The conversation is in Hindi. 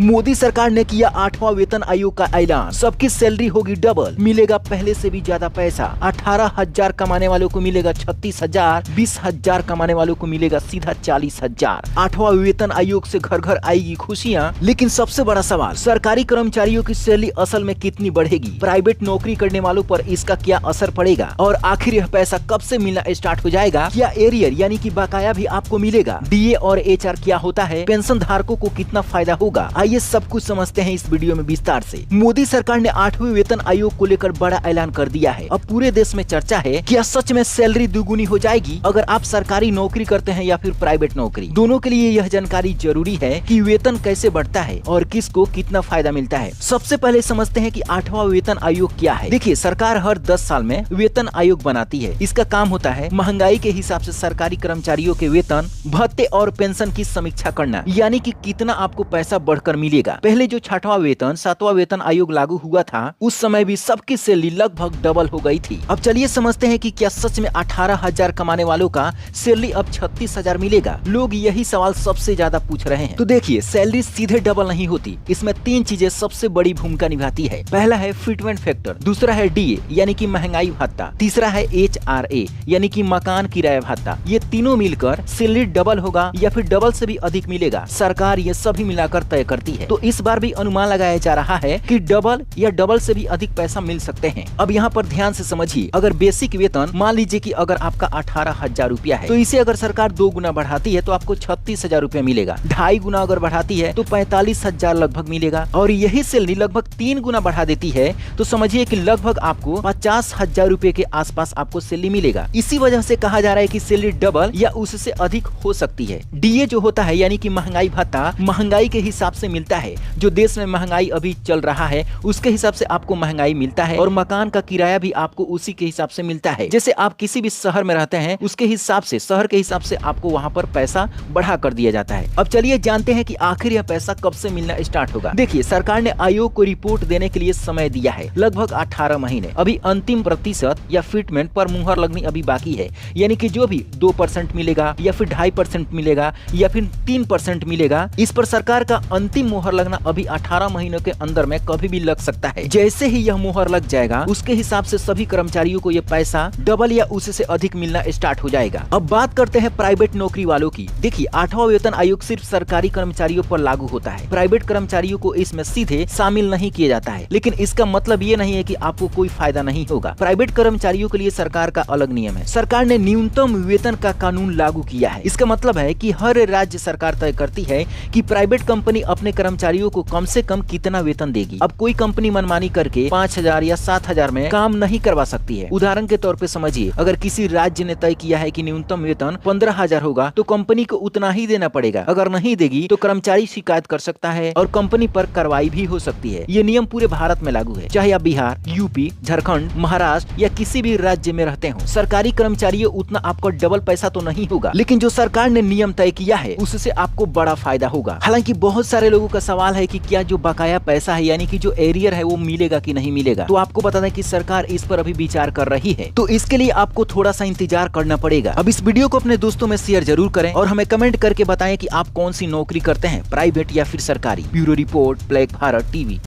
मोदी सरकार ने किया 8वां वेतन आयोग का ऐलान। सबकी सैलरी होगी डबल, मिलेगा पहले से भी ज्यादा पैसा। 18,000 कमाने वालों को मिलेगा 36,000, 20,000 कमाने वालों को मिलेगा सीधा 40,000। 8वां वेतन आयोग से घर घर आएगी खुशियाँ। लेकिन सबसे बड़ा सवाल, सरकारी कर्मचारियों की सैलरी असल में कितनी बढ़ेगी? प्राइवेट नौकरी करने वालों पर इसका क्या असर पड़ेगा? और आखिर यह पैसा कब से मिलना स्टार्ट हो जाएगा? क्या एरियर यानी कि बकाया भी आपको मिलेगा? डीए और एचआर क्या होता है? पेंशन धारकों को कितना फायदा होगा? आइए सब कुछ समझते हैं इस वीडियो में विस्तार से। मोदी सरकार ने 8वें वेतन आयोग को लेकर बड़ा ऐलान कर दिया है। अब पूरे देश में चर्चा है, क्या सच में सैलरी दुगुनी हो जाएगी अगर आप सरकारी नौकरी करते हैं या फिर प्राइवेट नौकरी? दोनों के लिए यह जानकारी जरूरी है कि वेतन कैसे बढ़ता है और किसको कितना फायदा मिलता है। सबसे पहले समझते हैं कि 8वां वेतन आयोग क्या है। देखिए, सरकार हर 10 साल में वेतन आयोग बनाती है। इसका काम होता है महंगाई के हिसाब से सरकारी कर्मचारियों के वेतन, भत्ते और पेंशन की समीक्षा करना, यानी कि कितना आपको पैसा बढ़कर मिलेगा। पहले जो 6वां वेतन 7वां वेतन आयोग लागू हुआ था, उस समय भी सबकी सैलरी लगभग डबल हो गई थी। अब चलिए समझते हैं कि क्या सच में 18,000 कमाने वालों का सैलरी अब 36,000 मिलेगा? लोग यही सवाल सबसे ज्यादा पूछ रहे हैं। तो देखिए, सैलरी सीधे डबल नहीं होती। इसमें 3 चीजें सबसे बड़ी भूमिका निभाती है। पहला है फिटमेंट फैक्टर, दूसरा है डीए यानी कि महंगाई भत्ता, तीसरा है एचआरए यानी कि मकान किराया भत्ता। ये तीनों मिलकर सैलरी डबल होगा या फिर डबल से भी अधिक मिलेगा, सरकार ये सभी मिलाकर तय करती है। तो इस बार भी अनुमान लगाया जा रहा है कि डबल या डबल से भी अधिक पैसा मिल सकते हैं। अब यहाँ पर ध्यान से समझिए, अगर बेसिक वेतन मान लीजिए कि अगर आपका 18,000 रुपया है, तो इसे अगर सरकार 2 गुना बढ़ाती है तो आपको 36,000 रुपया मिलेगा। 2.5 गुना अगर बढ़ाती है तो 45,000 लगभग मिलेगा। और यही सैलरी लगभग 3 गुना बढ़ा देती है तो समझिए कि लगभग आपको 50,000 रुपए के आसपास आपको सैलरी मिलेगा। इसी वजह से कहा जा रहा है कि सैलरी डबल या उससे अधिक हो सकती है। डीए जो होता है यानी कि महंगाई भत्ता, महंगाई के हिसाब से मिलता है। जो देश में महंगाई अभी चल रहा है उसके हिसाब से आपको महंगाई मिलता है। और मकान का किराया भी आपको उसी के हिसाब से मिलता है। जैसे आप किसी भी शहर में रहते हैं, उसके हिसाब से, शहर के हिसाब से आपको वहाँ पर पैसा बढ़ा कर दिया जाता है। अब चलिए जानते हैं कि आखिर यह पैसा कब से मिलना स्टार्ट होगा। देखिए, सरकार ने आयोग को रिपोर्ट देने के लिए समय दिया है, लगभग 18 महीने। अभी अंतिम प्रतिशत या फिटमेंट पर मुहर लगनी अभी बाकी है, यानी कि जो भी 2% मिलेगा या फिर 2.5% मिलेगा या फिर 3% मिलेगा, इस पर सरकार का अंतिम मुहर लगना अभी 18 महीनों के अंदर में कभी भी लग सकता है। जैसे ही यह मुहर लग जाएगा, उसके हिसाब से सभी कर्मचारियों को यह पैसा डबल या उससे अधिक मिलना स्टार्ट हो जाएगा। अब बात करते हैं प्राइवेट नौकरी वालों की। देखिए, 8वां वेतन आयोग सिर्फ सरकारी कर्मचारियों पर लागू होता है। प्राइवेट कर्मचारियों को इसमें सीधे शामिल नहीं किया जाता है। लेकिन इसका मतलब ये नहीं है कि आपको कोई फायदा नहीं होगा। प्राइवेट कर्मचारियों के लिए सरकार का अलग नियम है। सरकार ने न्यूनतम वेतन का कानून लागू किया है। इसका मतलब है कि हर राज्य सरकार तय करती है कि प्राइवेट कंपनी अपने कर्मचारियों को कम से कम कितना वेतन देगी। अब कोई कंपनी मनमानी करके 5,000 या 7,000 में काम नहीं करवा सकती है। उदाहरण के तौर पे समझिए, अगर किसी राज्य ने तय किया है कि न्यूनतम वेतन 15,000 होगा तो कंपनी को उतना ही देना पड़ेगा। अगर नहीं देगी तो कर्मचारी शिकायत कर सकता है और कंपनी पर कार्रवाई भी हो सकती है। ये नियम पूरे भारत में लागू है, चाहे आप बिहार, यूपी, झारखंड, महाराष्ट्र या किसी भी राज्य में रहते हो। सरकारी कर्मचारियों उतना आपको डबल पैसा तो नहीं होगा, लेकिन जो सरकार ने नियम तय किया है उससे आपको बड़ा फायदा होगा। हालांकि बहुत सारे लोगों का सवाल है कि क्या जो बकाया पैसा है यानी कि जो एरियर है वो मिलेगा कि नहीं मिलेगा। तो आपको बता दें कि सरकार इस पर अभी विचार कर रही है, तो इसके लिए आपको थोड़ा सा इंतजार करना पड़ेगा। अब इस वीडियो को अपने दोस्तों में शेयर जरूर करें और हमें कमेंट करके बताएं कि आप कौन सी नौकरी करते हैं, प्राइवेट या फिर सरकारी। Bureau report, black Bharat TV.